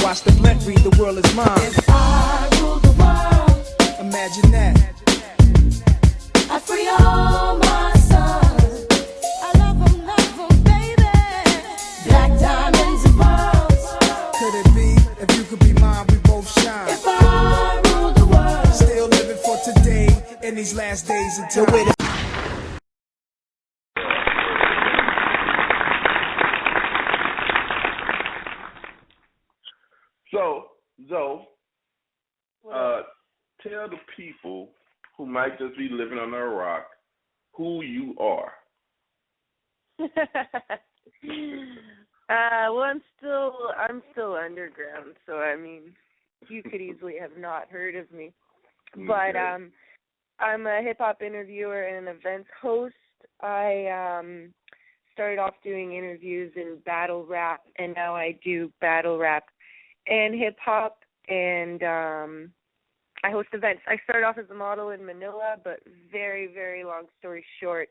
watch the blunt read, the world is mine. If I rule the world, imagine that. I free all my sons. I love them, baby. Black diamonds and pearls. Could it be, if you could be mine, we both shine. If I rule the world, still living for today, in these last days until we're So, Zoe, tell the people who might just be living under a rock who you are. Well, I'm still underground, so I mean, you could easily have not heard of me. But I'm a hip hop interviewer and an events host. I started off doing interviews in battle rap, and now I do battle rap and hip hop, and I host events. I started off as a model in Manila, but very, very long story short,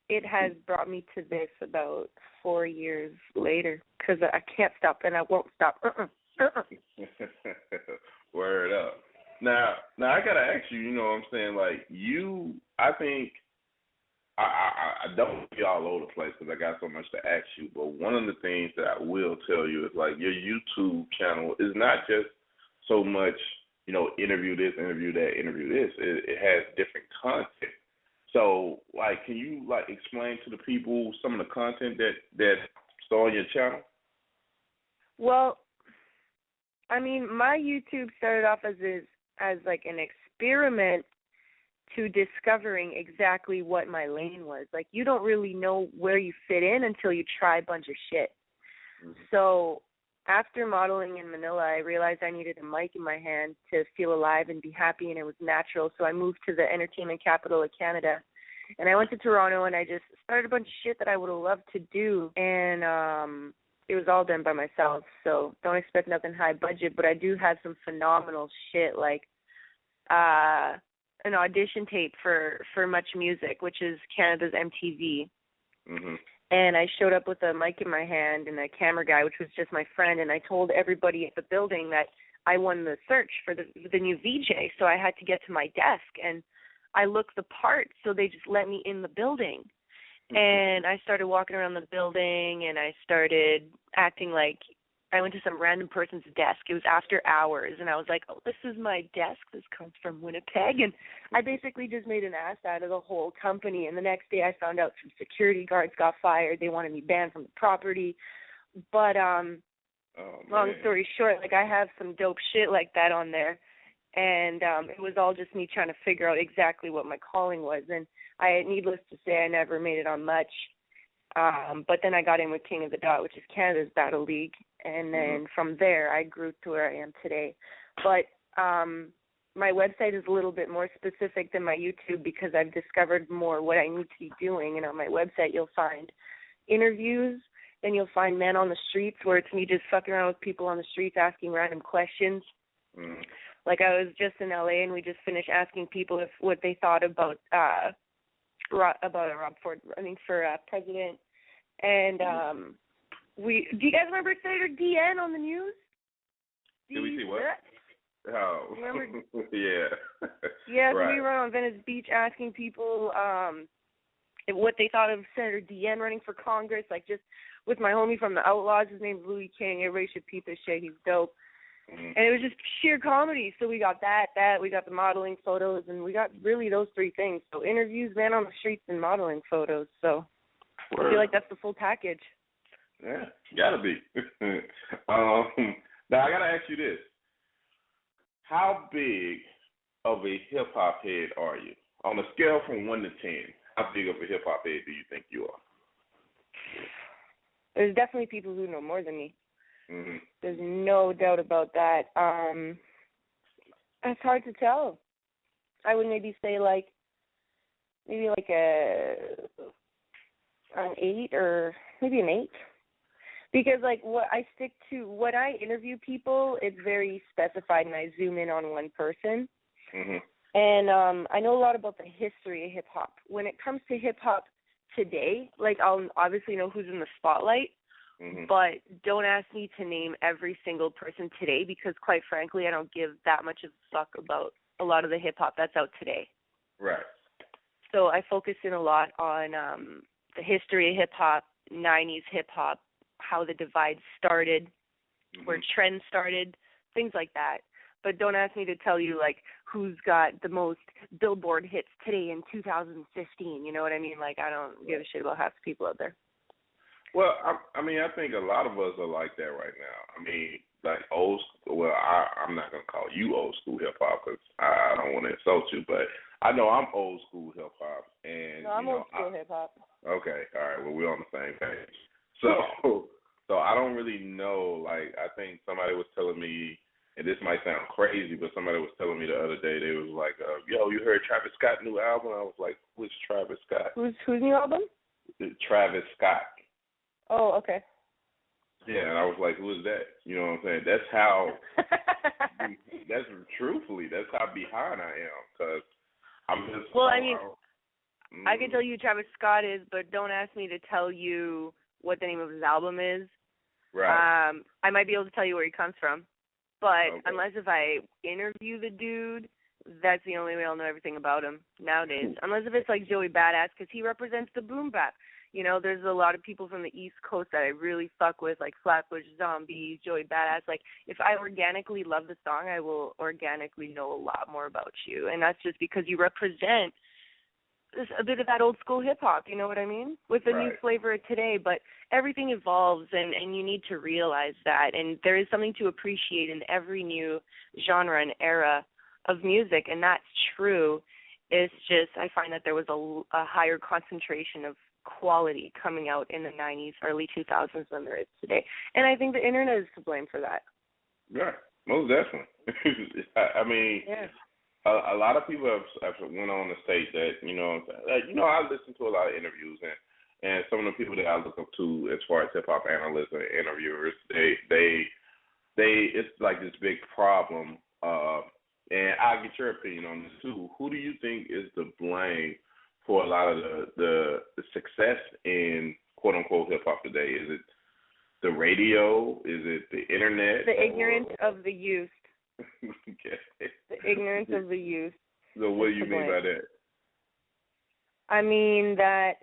it has brought me to this about 4 years later, because I can't stop and I won't stop. Word up. Now I gotta ask you. You know what I'm saying? Like you, I think I don't be all over the place because I got so much to ask you. But one of the things that I will tell you is like your YouTube channel is not just so much, you know, interview this, interview that, interview this. It has different content. So, like, can you like explain to the people some of the content that's on your channel? Well, I mean, my YouTube started off as like an experiment to discovering exactly what my lane was. Like, you don't really know where you fit in until you try a bunch of shit. Mm-hmm. So after modeling in Manila, I realized I needed a mic in my hand to feel alive and be happy, and it was natural. So I moved to the entertainment capital of Canada, and I went to Toronto, and I just started a bunch of shit that I would have loved to do, and it was all done by myself. So don't expect nothing high budget, but I do have some phenomenal shit, like an audition tape for Much Music, which is Canada's MTV. Mm-hmm. And I showed up with a mic in my hand and a camera guy, which was just my friend, and I told everybody at the building that I won the search for the new VJ, so I had to get to my desk, and I looked the part, so they just let me in the building. Mm-hmm. And I started walking around the building, and I started acting like I went to some random person's desk. It was after hours, and I was like, oh, this is my desk. This comes from Winnipeg. And I basically just made an ass out of the whole company. And the next day I found out some security guards got fired. They wanted me banned from the property. But long story short, like, I have some dope shit like that on there. And it was all just me trying to figure out exactly what my calling was. And needless to say, I never made it on much. But then I got in with King of the Dot, which is Canada's battle league. And then from there, I grew to where I am today. But my website is a little bit more specific than my YouTube because I've discovered more what I need to be doing. And on my website, you'll find interviews. Then you'll find Men on the Streets, where it's me just fucking around with people on the streets asking random questions. Mm. Like, I was just in LA, and we just finished asking people what they thought about Rob Ford running for president. And do you guys remember Senator DN on the news? Did we see what? Oh, remember? Yeah. Yeah, right. So we were on Venice Beach asking people what they thought of Senator DN running for Congress. Like, just with my homie from the Outlaws, his name's Louis King. Everybody should peep this shit. He's dope. Mm-hmm. And it was just sheer comedy. So we got that, we got the modeling photos, and we got really those three things. So interviews, Man on the Streets, and modeling photos. So I feel like that's the full package. Yeah, gotta be. Now I gotta ask you this: how big of a hip hop head are you? On a scale from 1 to 10, how big of a hip hop head do you think you are? There's definitely people who know more than me. Mm-hmm. There's no doubt about that. It's hard to tell. I would maybe say like an 8 or maybe an 8. Because, like, when I interview people, it's very specified, and I zoom in on one person. Mm-hmm. And I know a lot about the history of hip-hop. When it comes to hip-hop today, like, I'll obviously know who's in the spotlight, But don't ask me to name every single person today because, quite frankly, I don't give that much of a fuck about a lot of the hip-hop that's out today. Right. So I focus in a lot on the history of hip-hop, 90s hip-hop, how the divide started, where trends started, things like that. But don't ask me to tell you, like, who's got the most Billboard hits today in 2015. You know what I mean? Like, I don't give a shit about half the people out there. Well, I mean, I think a lot of us are like that right now. I mean, like old school. Well, I'm not gonna call you old school hip hop because I don't want to insult you, but I know I'm old school hip hop, and no, I'm old school hip hop. Okay, all right. Well, we're on the same page. So I don't really know. Like, I think somebody was telling me, and this might sound crazy, but somebody was telling me the other day, they was like, "Yo, you heard Travis Scott's new album?" I was like, "Who's Travis Scott?" Whose new album? Travis Scott. Oh, okay. Yeah, and I was like, who is that? You know what I'm saying? That's how, truthfully, that's how behind I am. Because I'm just. Well, I mean, I can tell you who Travis Scott is, but don't ask me to tell you what the name of his album is. Right. I might be able to tell you where he comes from, but unless if I interview the dude, that's the only way I'll know everything about him nowadays. Unless if it's like Joey Badass, because he represents the boom bap. You know, there's a lot of people from the East Coast that I really fuck with, like Flatbush Zombies, Joey Badass. Like, if I organically love the song, I will organically know a lot more about you. And that's just because you represent a bit of that old school hip-hop, you know what I mean? With the new flavor today. But everything evolves, and you need to realize that. And there is something to appreciate in every new genre and era of music, and that's true. It's just I find that there was a higher concentration of quality coming out in the 90s, early 2000s than there is today. And I think the internet is to blame for that. Yeah, most definitely. I mean, a lot of people have went on to state that, I listen to a lot of interviews, and some of the people that I look up to as far as hip-hop analysts and interviewers, they it's like this big problem, and I'll get your opinion on this too. Who do you think is to blame for a lot of the success in quote-unquote hip-hop today? Is it the radio? Is it the internet? The ignorance of the youth. Okay. The ignorance of the youth. So what do you mean by that? I mean that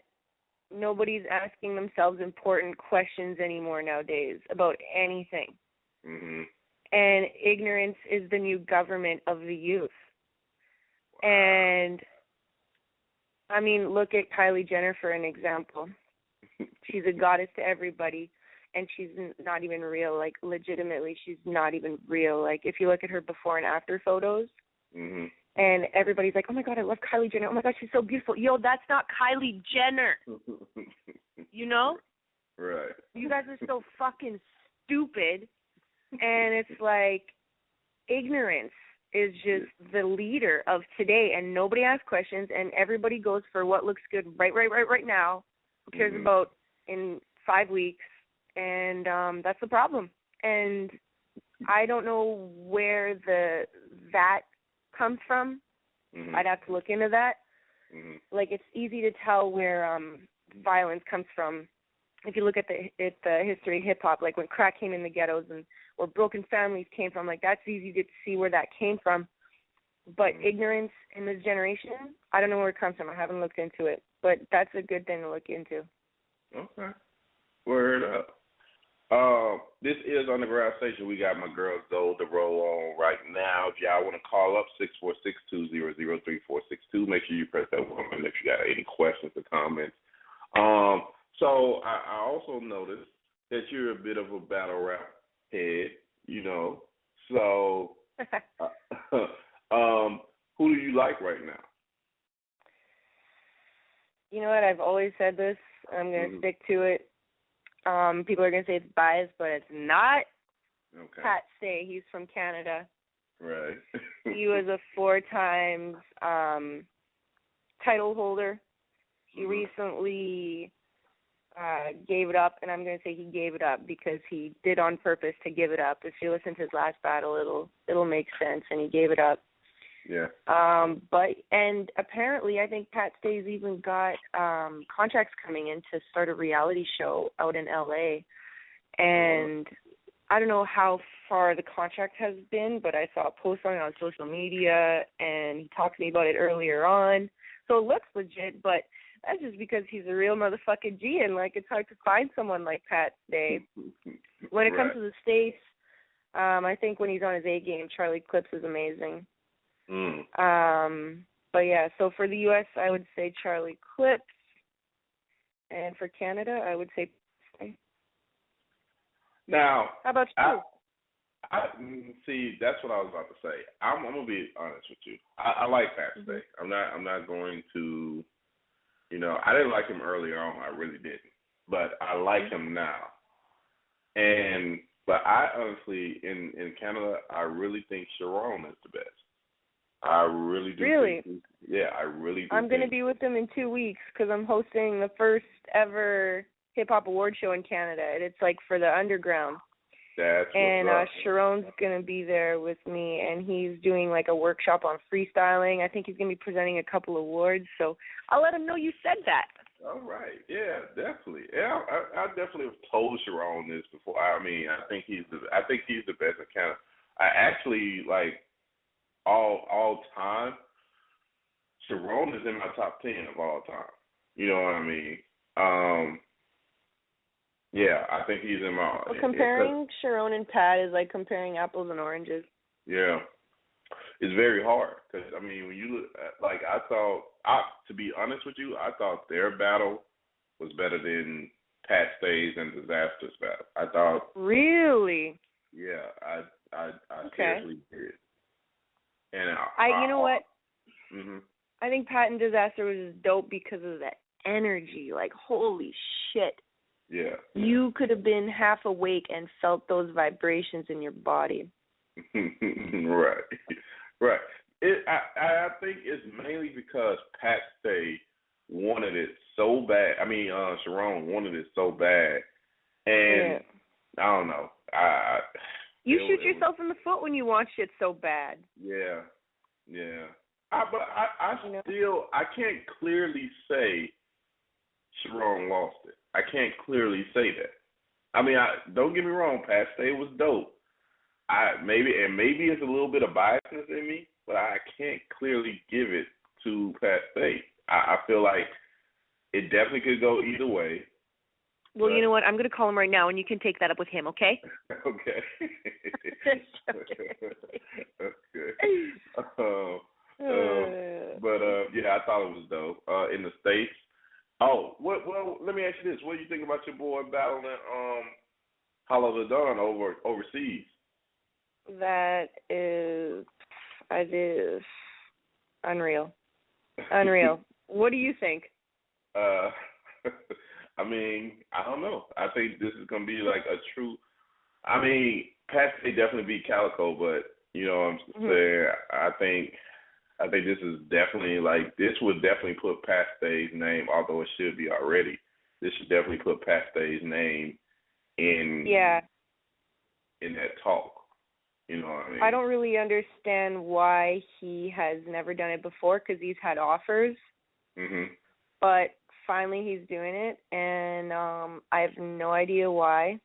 nobody's asking themselves important questions anymore nowadays about anything. And ignorance is the new government of the youth. And I mean, look at Kylie Jenner for an example. She's a goddess to everybody, and she's not even real. Like, legitimately, she's not even real. Like, if you look at her before and after photos, and everybody's like, oh, my God, I love Kylie Jenner. Oh, my God, she's so beautiful. Yo, that's not Kylie Jenner. You know? Right. You guys are so fucking stupid. And it's like ignorance is just the leader of today, and nobody asks questions, and everybody goes for what looks good right now. Who cares about in 5 weeks? And that's the problem. And I don't know where that comes from. I'd have to look into that. Like, it's easy to tell where violence comes from. If you look at the history of hip-hop, like when crack came in the ghettos and where broken families came from, like that's easy to see where that came from. But ignorance in this generation, I don't know where it comes from. I haven't looked into it. But that's a good thing to look into. Okay. Word up. This is Underground Station. We got my girl Duro on right now. If y'all want to call up, 646-200-3462. Make sure you press that one button if you got any questions or comments. So I also noticed that you're a bit of a battle rap head, So who do you like right now? You know what? I've always said this. I'm going to stick to it. People are going to say it's biased, but it's not. Okay. Pat Stay, he's from Canada. Right. He was a 4-time title holder. He recently gave it up, and I'm going to say he gave it up because he did on purpose to give it up. If you listen to his last battle, it'll make sense, and he gave it up. Yeah. And apparently I think Pat Stay's even got contracts coming in to start a reality show out in LA. and I don't know how far the contract has been, but I saw a post on it on social media, and he talked to me about it earlier on. So it looks legit, but that's just because he's a real motherfucking G, and, like, it's hard to find someone like Pat today. When it comes to the States, I think when he's on his A game, Charlie Clips is amazing. But, yeah, so for the U.S., I would say Charlie Clips, and for Canada, I would say Now, how about you? I see. That's what I was about to say. I'm gonna be honest with you. I like Pat Stay. I'm not going to. You know, I didn't like him earlier on. I really didn't. But I like him now. But I honestly, in Canada, I really think Sharon is the best. I really do. Really? I really do. I'm going to be with him in 2 weeks because I'm hosting the first ever hip-hop award show in Canada. And it's, like, for the underground. That's and what's up. Sharon's going to be there with me, and he's doing, like, a workshop on freestyling. I think he's going to be presenting a couple awards, so I'll let him know you said that. All right. Yeah, definitely. Yeah, I definitely have told Sharon this before. I mean, I think he's the best in Canada. I actually, like, all time, Sharon is in my top 10 of all time. You know what I mean? Yeah, I think he's in my. Well, comparing Sharon and Pat is like comparing apples and oranges. Yeah, it's very hard because I mean, when you look, like to be honest with you, I thought their battle was better than Pat Stay's and Disaster's battle. I thought. Really? Yeah, I okay. seriously did. And you know what? Mhm. I think Pat and Disaster was just dope because of that energy. Like, holy shit. Yeah. You could have been half awake and felt those vibrations in your body. Right. I think it's mainly because Pat Stay wanted it so bad. I mean, Sharon wanted it so bad, and I don't know. You shoot yourself in the foot when you want shit so bad. Yeah. But I still can't clearly say Sharon lost it. I can't clearly say that. I mean, don't get me wrong, Pat Stay was dope. Maybe it's a little bit of biasness in me, but I can't clearly give it to Pat Stay. I feel like it definitely could go either way. Well, you know what? I'm going to call him right now, and you can take that up with him, okay? Okay. Okay. But yeah, I thought it was dope. In the States. Oh, well, let me ask you this. What do you think about your boy battling Hollow the Dawn overseas? That is unreal. Unreal. What do you think? I mean, I don't know. I think this is going to be like a true – I mean, Pat Stay definitely beat Calico, but, you know what I'm saying, I think this is definitely like – this would definitely put Pat Stay's name, although it should be already, this should definitely put Pat Stay's name in that talk. You know what I mean? I don't really understand why he has never done it before because he's had offers. But finally he's doing it, and I have no idea why.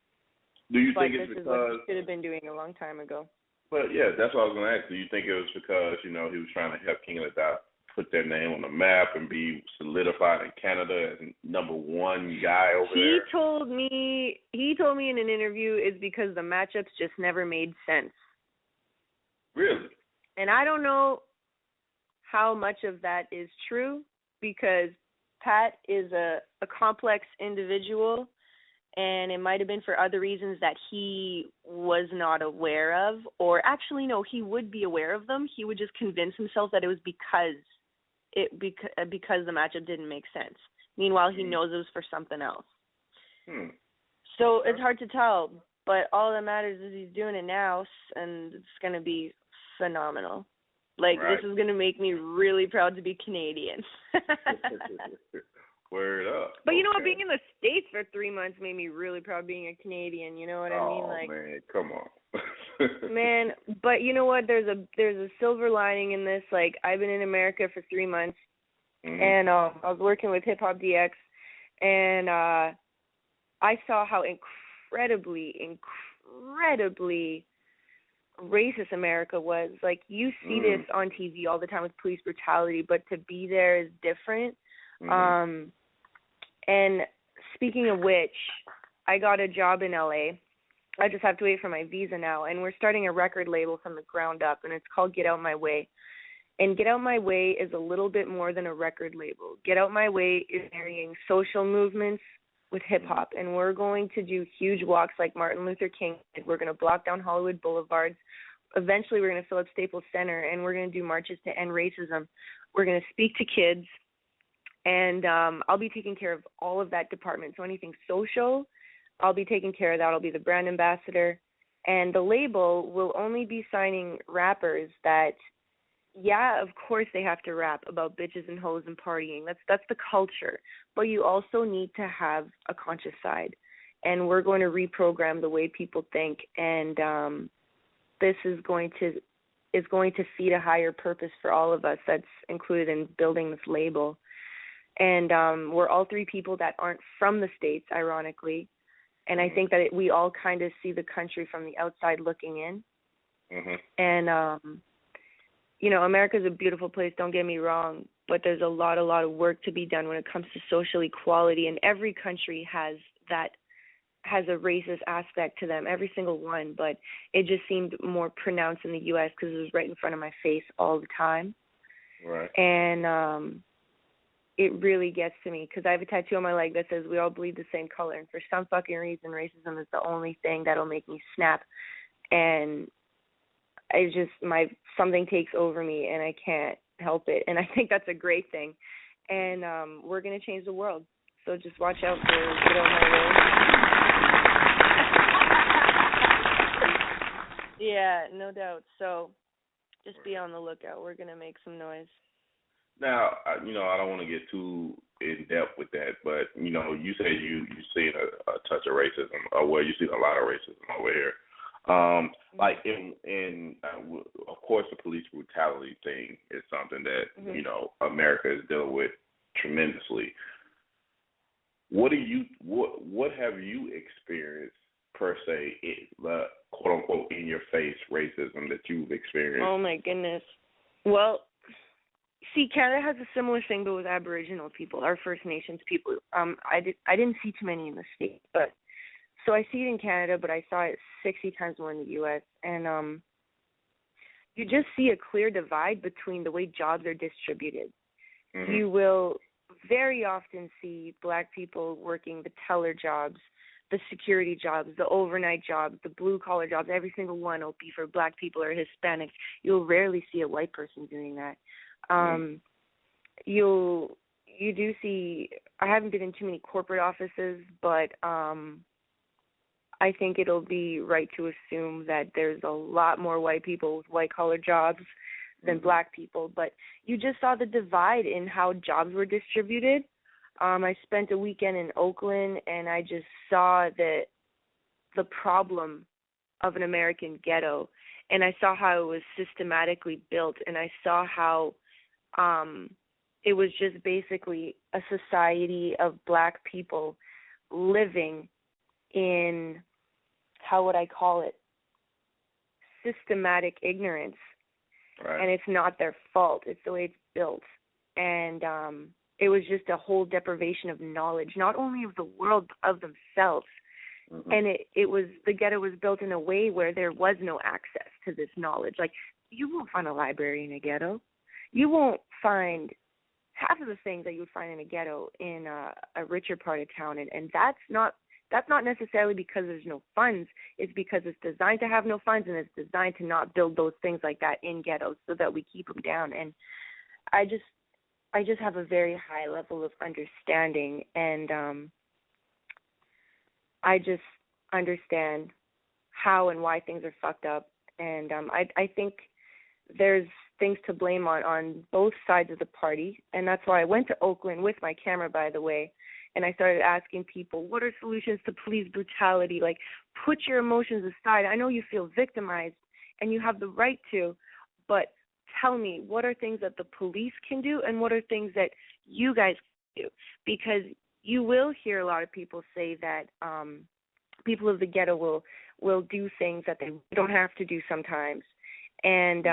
Do you think it's because... because... This is what he should have been doing a long time ago. But, yeah, that's what I was going to ask. Do you think it was because, you know, he was trying to help King of the Dot put their name on the map and be solidified in Canada as number one guy over there? He told me in an interview it's because the matchups just never made sense. Really? And I don't know how much of that is true because Pat is a complex individual, and it might have been for other reasons that he was not aware of. Or actually, no, he would be aware of them. He would just convince himself that it was because the matchup didn't make sense. Meanwhile, he knows it was for something else. So it's hard to tell. But all that matters is he's doing it now, and it's going to be phenomenal. Like, This is going to make me really proud to be Canadian. Word up. But you know what? Being in the States for 3 months made me really proud being a Canadian. You know what I mean? Like, man, come on. Man, but you know what? There's a silver lining in this. Like, I've been in America for 3 months, and I was working with Hip Hop DX, and I saw how incredibly racist America was. Like, you see this on TV all the time with police brutality, but to be there is different. And speaking of which, I got a job in LA. I just have to wait for my visa now, and we're starting a record label from the ground up, and it's called Get Out My Way. And Get Out My Way is a little bit more than a record label. Get Out My Way is marrying social movements with hip-hop, and we're going to do huge walks like Martin Luther King did. We're going to block down Hollywood boulevards. Eventually, we're going to fill up Staples Center, and we're going to do marches to end racism. We're going to speak to kids, and I'll be taking care of all of that department. So anything social, I'll be taking care of that. I'll be the brand ambassador. And the label will only be signing rappers that, yeah, of course they have to rap about bitches and hoes and partying. That's the culture. But you also need to have a conscious side. And we're going to reprogram the way people think. And this is going to feed a higher purpose for all of us that's included in building this label. And we're all three people that aren't from the States, ironically. And I think that we all kind of see the country from the outside looking in. And, you know, America's a beautiful place, don't get me wrong, but there's a lot of work to be done when it comes to social equality. And every country has a racist aspect to them, every single one. But it just seemed more pronounced in the U.S. because it was right in front of my face all the time. Right. And it really gets to me because I have a tattoo on my leg that says we all bleed the same color. And for some fucking reason, racism is the only thing that'll make me snap. And I just, something takes over me and I can't help it. And I think that's a great thing. And we're going to change the world. So just watch out for Get Out My Way. Yeah, no doubt. So just be on the lookout. We're going to make some noise. Now, you know, I don't want to get too in depth with that, but you know, you say you seen a touch of racism, or well, you seen a lot of racism over here. Like in of course, the police brutality thing is something that you know America is dealing with tremendously. What have you experienced per se, quote unquote, in your face racism that you've experienced? Oh my goodness. Well, see, Canada has a similar thing, but with Aboriginal people, our First Nations people. I didn't see too many in the States, but so I see it in Canada, but I saw it 60 times more in the U.S. And you just see a clear divide between the way jobs are distributed. You will very often see Black people working the teller jobs, the security jobs, the overnight jobs, the blue-collar jobs. Every single one will be for Black people or Hispanics. You'll rarely see a white person doing that. You do see, I haven't been in too many corporate offices, but I think it'll be right to assume that there's a lot more white people with white-collar jobs than Black people. But you just saw the divide in how jobs were distributed. I spent a weekend in Oakland, and I just saw the problem of an American ghetto, and I saw how it was systematically built, and I saw how it was just basically a society of Black people living in, how would I call it, systematic ignorance. Right. And it's not their fault. It's the way it's built. And it was just a whole deprivation of knowledge, not only of the world, but of themselves. And it was, the ghetto was built in a way where there was no access to this knowledge. Like, you won't find a library in a ghetto. You won't find half of the things that you would find in a ghetto in a richer part of town. And that's not necessarily because there's no funds. It's because it's designed to have no funds, and it's designed to not build those things like that in ghettos so that we keep them down. And I just have a very high level of understanding, and I just understand how and why things are fucked up. And I think there's things to blame on both sides of the party, and that's why I went to Oakland with my camera, by the way, and I started asking people, what are solutions to police brutality? Like, put your emotions aside. I know you feel victimized, and you have the right to, but tell me, what are things that the police can do, and what are things that you guys can do? Because you will hear a lot of people say that people of the ghetto will do things that they don't have to do sometimes. And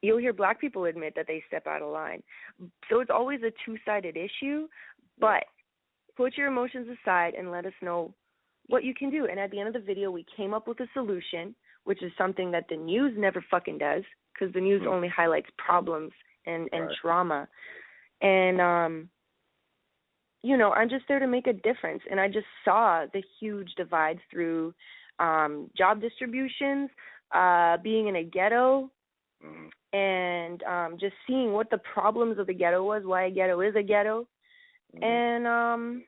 you'll hear black people admit that they step out of line. So it's always a two-sided issue, but put your emotions aside and let us know what you can do. And at the end of the video, we came up with a solution, which is something that the news never fucking does, because the news only highlights problems and trauma. And, you know, I'm just there to make a difference. And I just saw the huge divides through job distributions, being in a ghetto, and just seeing what the problems of the ghetto was, why a ghetto is a ghetto. And,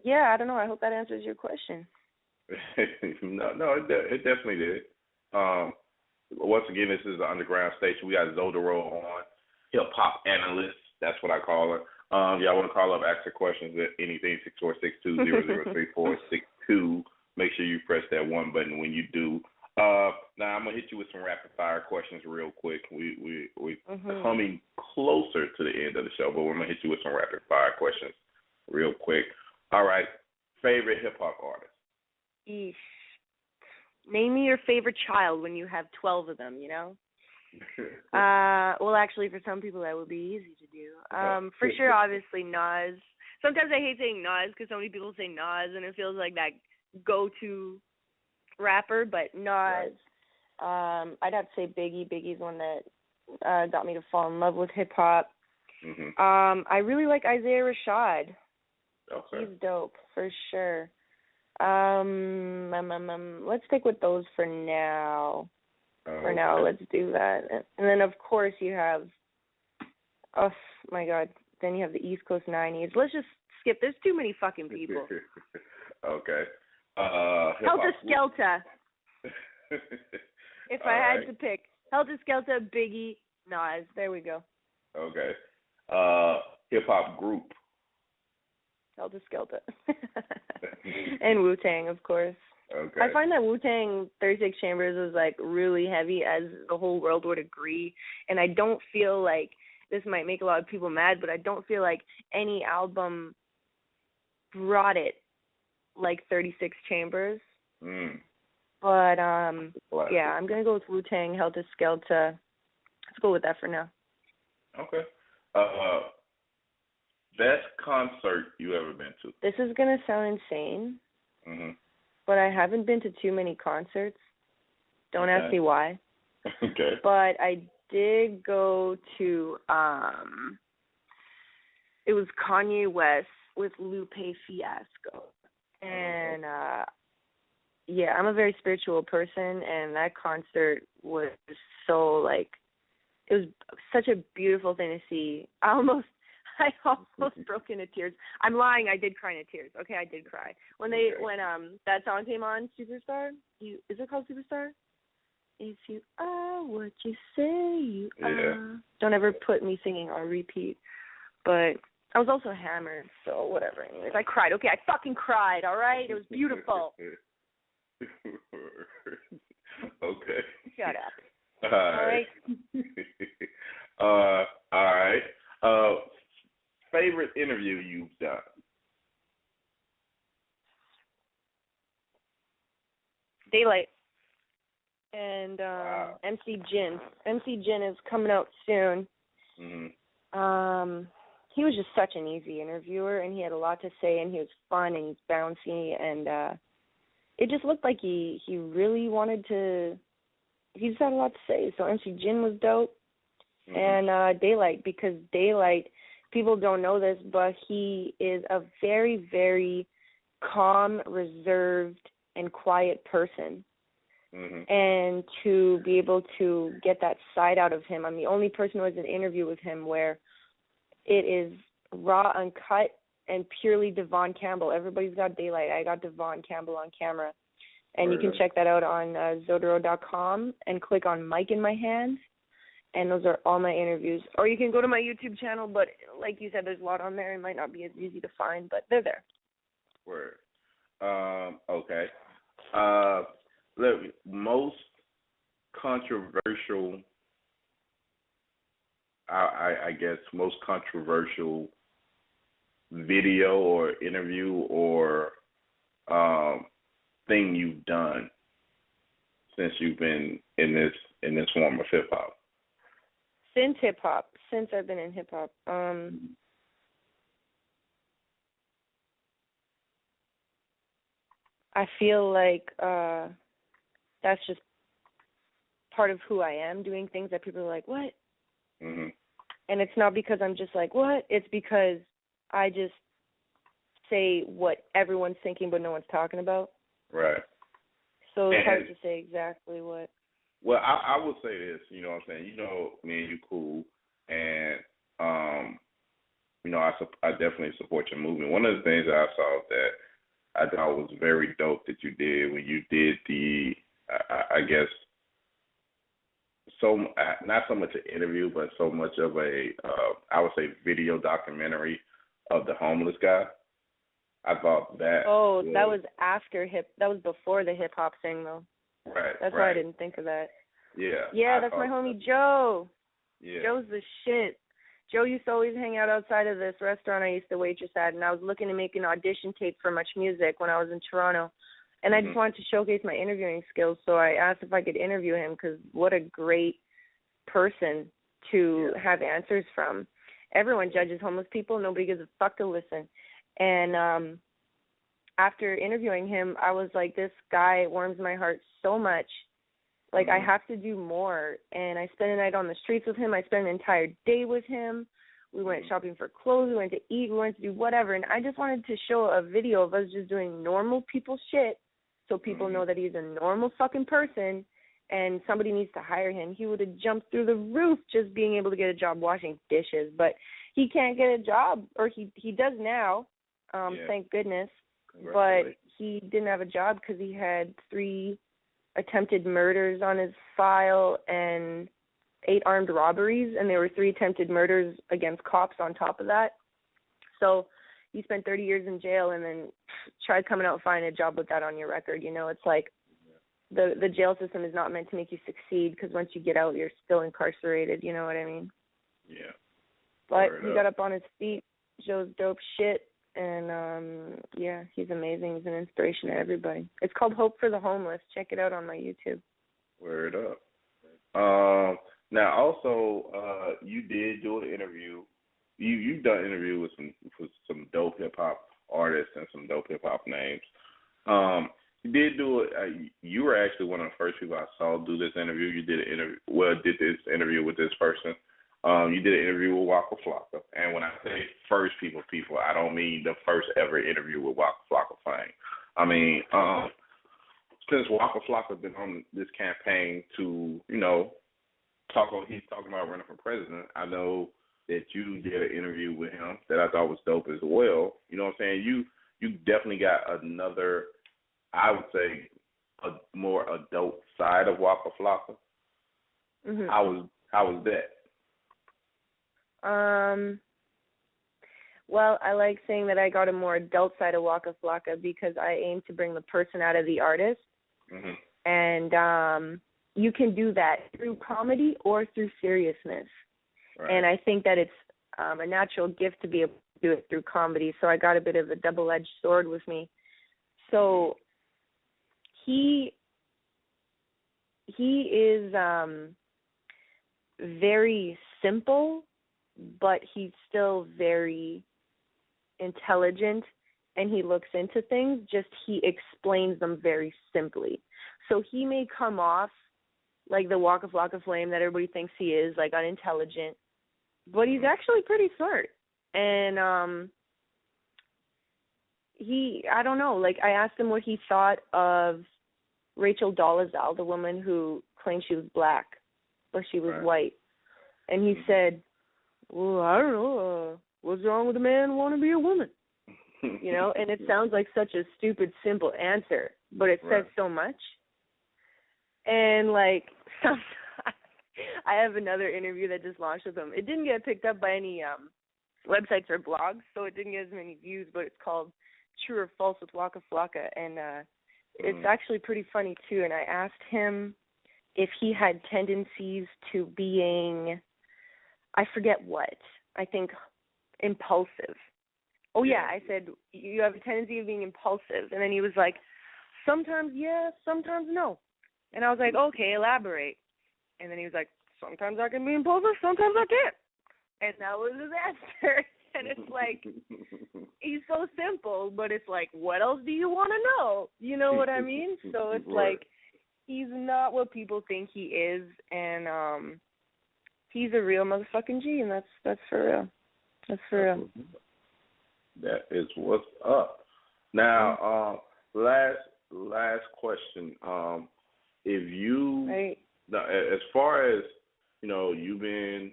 yeah, I don't know. I hope that answers your question. No, it definitely did. Once again, this is the Underground Station. We got Duro on, hip-hop analyst. That's what I call her. Y'all want to call up, ask her questions at anything, 646-200-3462. Make sure you press that one button when you do. Now, I'm going to hit you with some rapid-fire questions real quick. We're coming closer to the end of the show, but we're going to hit you with some rapid-fire questions real quick. All right. Favorite hip-hop artist? Eesh. Name me your favorite child when you have 12 of them, you know? Well, actually, for some people, that would be easy to do. For sure, obviously, Nas. Sometimes I hate saying Nas because so many people say Nas, and it feels like that go-to rapper, but Nas. I'd have to say Biggie. Biggie's one that got me to fall in love with hip-hop. I really like Isaiah Rashad. Okay. He's dope, for sure. Let's stick with those for now. For now, let's do that. And then, of course, you have, oh, my God, then you have the East Coast 90s. Let's just skip. There's too many fucking people. Okay. Helter Skelter. If I had to pick. Helter Skelter, Biggie, Nas. There we go. Okay. Hip-hop group. Helter Skelter. And Wu-Tang, of course. Okay. I find that Wu-Tang 36 Chambers is, like, really heavy, as the whole world would agree. And I don't feel like, this might make a lot of people mad, but I don't feel like any album brought it like 36 Chambers. But, yeah, I'm going to go with Wu-Tang, Helter Skelter. Let's go with that for now. Okay. Best concert you ever been to? This is going to sound insane, but I haven't been to too many concerts. Don't ask me why. Okay. But I did go to, it was Kanye West with Lupe Fiasco. And, yeah, I'm a very spiritual person, and that concert was so, like, it was such a beautiful thing to see. I almost broke into tears. I'm lying. I did cry into tears. Okay, I did cry when that song came on, Superstar. Is it called Superstar? If you are what you say you are. Don't ever put me singing on repeat. But I was also hammered, so whatever. Anyways, I cried. Okay, I fucking cried. All right, it was beautiful. Okay. Shut up. All right. All right. Favorite interview you've done? Daylight. And MC Jin. MC Jin is coming out soon. He was just such an easy interviewer, and he had a lot to say, and he was fun, and he's bouncy, and it just looked like he really wanted to. He just had a lot to say. So MC Jin was dope, and Daylight, because Daylight, people don't know this, but he is a very, very calm, reserved, and quiet person. And to be able to get that side out of him, I'm the only person who has an interview with him where it is raw, uncut, and purely Devon Campbell. Everybody's got Daylight. I got Devon Campbell on camera. And you can check that out on Zodoro.com and click on Mic in My Hand. And those are all my interviews. Or you can go to my YouTube channel, but like you said, there's a lot on there. It might not be as easy to find, but they're there. Word. Okay. Look, most controversial, I guess, most controversial video or interview or thing you've done since you've been in this form of hip hop? Since I've been in hip hop, I feel like that's just part of who I am, doing things that people are like, what? Mm-hmm. And it's not because I'm just like, what? It's because I just say what everyone's thinking but no one's talking about. Right. So it's hard to say exactly what. Well, I will say this, you know what I'm saying? You know, me and you cool, and, you know, I definitely support your movement. One of the things that I saw that I thought was very dope that you did when you did the, I guess, so not so much an interview, but so much of a, I would say, video documentary of the homeless guy. I thought that. Oh, that was that was before the hip hop thing, though. Right. That's why I didn't think of that. Yeah. Yeah, that's my homie Joe. Yeah. Joe's the shit. Joe used to always hang out outside of this restaurant I used to waitress at, and I was looking to make an audition tape for Much Music when I was in Toronto. And I just wanted to showcase my interviewing skills, so I asked if I could interview him, because what a great person to have answers from. Everyone judges homeless people. Nobody gives a fuck to listen. And after interviewing him, I was like, this guy warms my heart so much. Like, I have to do more. And I spent a night on the streets with him. I spent an entire day with him. We went shopping for clothes. We went to eat. We went to do whatever. And I just wanted to show a video of us just doing normal people shit so people know that he's a normal fucking person and somebody needs to hire him. He would have jumped through the roof just being able to get a job washing dishes. But he can't get a job, or he does now, thank goodness. But he didn't have a job because he had 3 attempted murders on his file and 8 armed robberies, and there were 3 attempted murders against cops on top of that. So he spent 30 years in jail and then tried coming out and finding a job with that on your record. You know, it's like the jail system is not meant to make you succeed, because once you get out, you're still incarcerated. You know what I mean? Yeah. But he got up on his feet, shows dope shit, and yeah, he's amazing. He's an inspiration to everybody. It's called Hope for the Homeless. Check it out on my YouTube. Word up. Now also, you did do an interview. You've done an interview with some dope hip hop artists and some dope hip hop names. You did do it. You were actually one of the first people I saw do this interview. You did did this interview with this person. You did an interview with Waka Flocka. And when I say first people, I don't mean the first ever interview with Waka Flocka fame. I mean, since Waka Flocka been on this campaign to, you know, he's talking about running for president, I know that you did an interview with him that I thought was dope as well. You know what I'm saying? You definitely got another, I would say, a more adult side of Waka Flocka. Mm-hmm. How was that? Well, I like saying that I got a more adult side of Waka Flocka because I aim to bring the person out of the artist. Mm-hmm. And you can do that through comedy or through seriousness. Right. And I think that it's a natural gift to be able to do it through comedy. So I got a bit of a double-edged sword with me. So he is very simple, but he's still very intelligent, and he looks into things, just he explains them very simply. So he may come off like the Waka Flocka flame that everybody thinks he is, like unintelligent, but he's actually pretty smart. And I don't know, like I asked him what he thought of Rachel Dolezal, the woman who claimed she was black, but she was white. And he said, well, I don't know, what's wrong with a man want to be a woman? You know, and it sounds like such a stupid, simple answer, but it says so much. And, like, I have another interview that just launched with him. It didn't get picked up by any websites or blogs, so it didn't get as many views, but it's called True or False with Waka Flocka, and it's actually pretty funny, too. And I asked him if he had tendencies to being, I forget what, I think impulsive. Oh, yeah, I said, you have a tendency of being impulsive. And then he was like, sometimes yes, sometimes no. And I was like, okay, elaborate. And then he was like, sometimes I can be impulsive, sometimes I can't. And that was his answer. And it's like, he's so simple, but it's like, what else do you want to know? You know what I mean? So it's like, he's not what people think he is, and he's a real motherfucking G, and that's for real. That's for real. That is what's up. Now, last question. If you, now, as far as, you know, you've been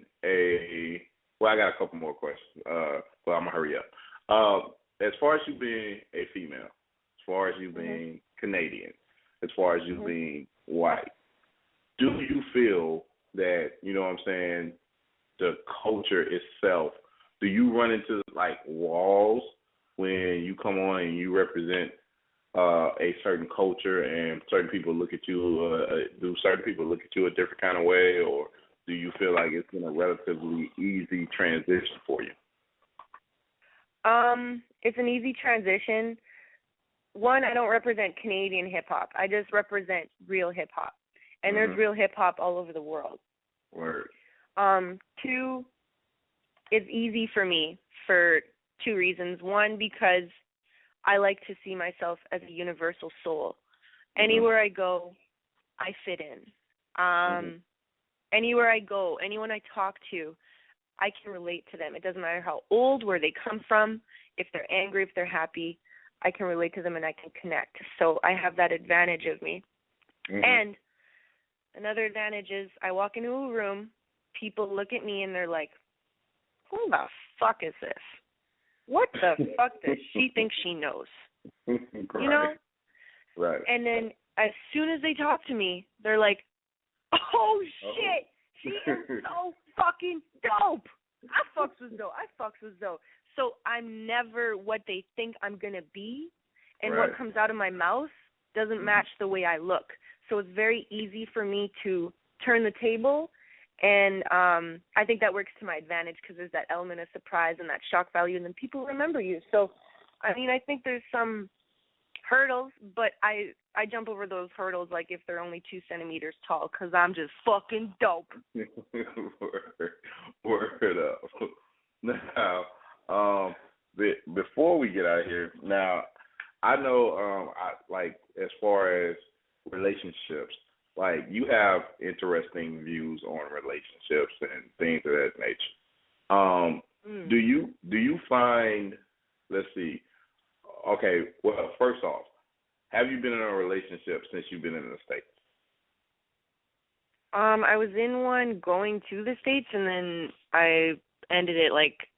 well, I got a couple more questions, but I'm going to hurry up. As far as you being a female, as far as you being Canadian, as far as you being white, do you feel that, you know what I'm saying, the culture itself, do you run into, like, walls when you come on and you represent a certain culture and certain people look at you, do certain people look at you a different kind of way, or do you feel like it's been a relatively easy transition for you? It's an easy transition. One, I don't represent Canadian hip-hop. I just represent real hip-hop. And there's real hip-hop all over the world. Word. Two, it's easy for me for two reasons. One, because I like to see myself as a universal soul. Anywhere I go, I fit in. Anywhere I go, anyone I talk to, I can relate to them. It doesn't matter how old, where they come from, if they're angry, if they're happy, I can relate to them and I can connect. So I have that advantage of me. And another advantage is I walk into a room, people look at me and they're like, who the fuck is this? What the fuck does she think she knows? Right. You know? Right. And then as soon as they talk to me, they're like, oh, shit, she is so fucking dope. I fucks with dope. So I'm never what they think I'm going to be, and what comes out of my mouth doesn't match the way I look. So it's very easy for me to turn the table, and I think that works to my advantage because there's that element of surprise and that shock value, and then people remember you. So, I mean, I think there's some hurdles, but I jump over those hurdles like if they're only 2 centimeters tall because I'm just fucking dope. Word up. Now, before we get out of here, now, I know, like, as far as relationships, like, you have interesting views on relationships and things of that nature. Do you find, let's see, okay, well, first off, have you been in a relationship since you've been in the States? I was in one going to the States, and then I ended it, like,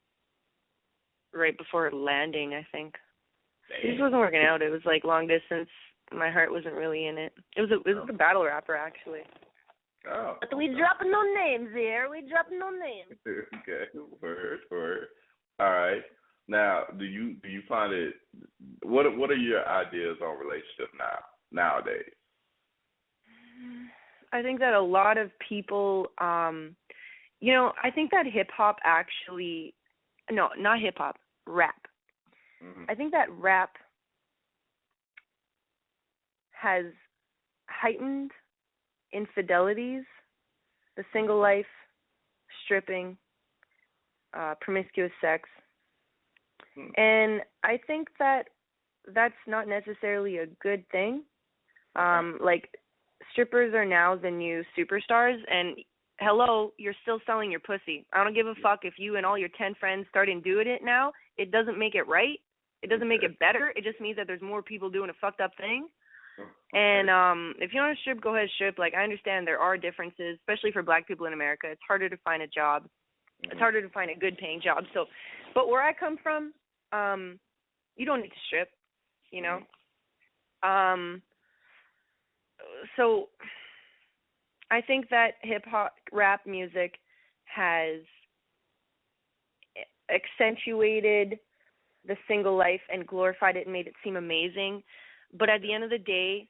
right before landing, I think. It just wasn't working out. It was, like, long distance. My heart wasn't really in it. It was a battle rapper, actually. Oh. But we dropping no names here. Okay, word. All right. Now, do you find it? What are your ideas on relationship nowadays? I think that a lot of people, I think that hip hop actually, no, not hip hop, rap. I think that rap has heightened infidelities, the single life, stripping, promiscuous sex. And I think that that's not necessarily a good thing. Like, strippers are now the new superstars, and hello, you're still selling your pussy. I don't give a fuck if you and all your 10 friends started doing it now. It doesn't make it right. It doesn't make it better. It just means that there's more people doing a fucked up thing. And if you want to strip, go ahead, strip. Like, I understand there are differences, especially for black people in America. It's harder to find a job. It's harder to find a good-paying job. So, but where I come from, you don't need to strip, you know. So I think that hip-hop, rap music has accentuated the single life and glorified it and made it seem amazing. But at the end of the day,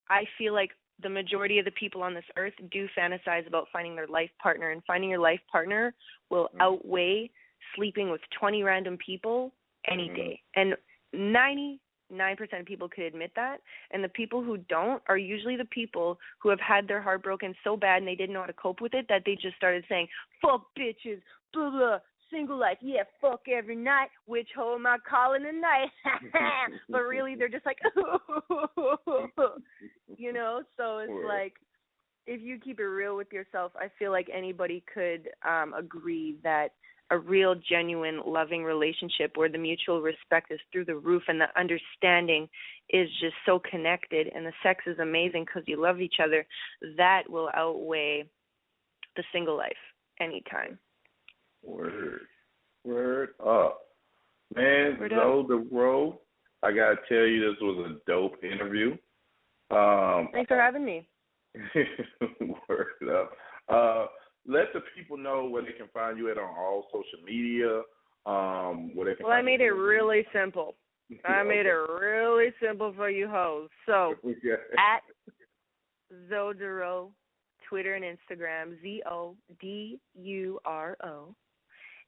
I feel like the majority of the people on this earth do fantasize about finding their life partner, and finding your life partner will outweigh sleeping with 20 random people any day. And 99% 99% of people could admit that, and the people who don't are usually the people who have had their heart broken so bad and they didn't know how to cope with it that they just started saying, fuck bitches, blah, blah, single life, yeah, fuck every night, which hoe am I calling tonight? But really, they're just like, you know, so it's like, if you keep it real with yourself, I feel like anybody could agree that a real, genuine, loving relationship where the mutual respect is through the roof and the understanding is just so connected and the sex is amazing because you love each other, that will outweigh the single life anytime. Word up. Man, Zoe Duro, I got to tell you, this was a dope interview. Thanks for having me. Word up. Let the people know where they can find you at on all social media. Where they can I made it really simple. I made it really simple for you hoes. So, at Zoe Duro, Twitter and Instagram, ZODURO.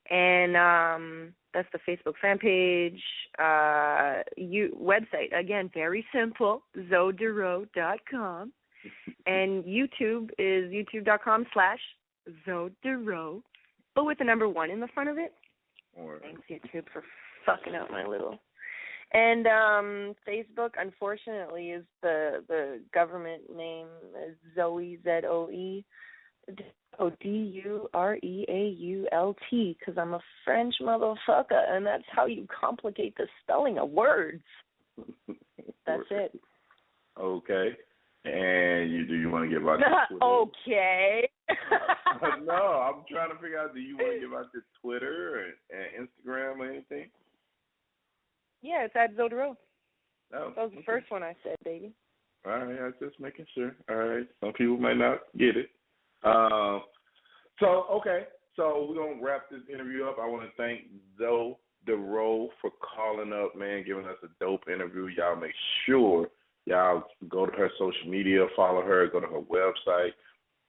And that's the Facebook fan page. Website, again, very simple, zoduro.com. And YouTube is youtube.com/ZoeDuro, but with the number 1 in the front of it. Thanks, YouTube, for fucking up my little. And Facebook, unfortunately, is the government name is Zoe, ZOE. Dureault, because I'm a French motherfucker, and that's how you complicate the spelling of words. That's it. Okay. And do you want to give out your Twitter? Okay. No, I'm trying to figure out, do you want to give out your Twitter and Instagram or anything? Yeah, it's at Zoduro. Oh, that was the first one I said, baby. All right, I was just making sure. All right, some people might not get it. So we're going to wrap this interview up. I want to thank Zoe Duro for calling up, man, giving us a dope interview. Y'all make sure y'all go to her social media, follow her, go to her website.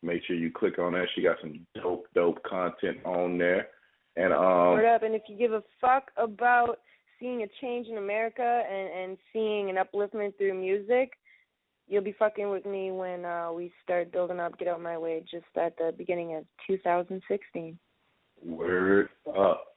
Make sure you click on that. She got some dope content on there. And word up, and if you give a fuck about seeing a change in America and seeing an upliftment through music, you'll be fucking with me when we start building up Get Out My Way just at the beginning of 2016. Word up.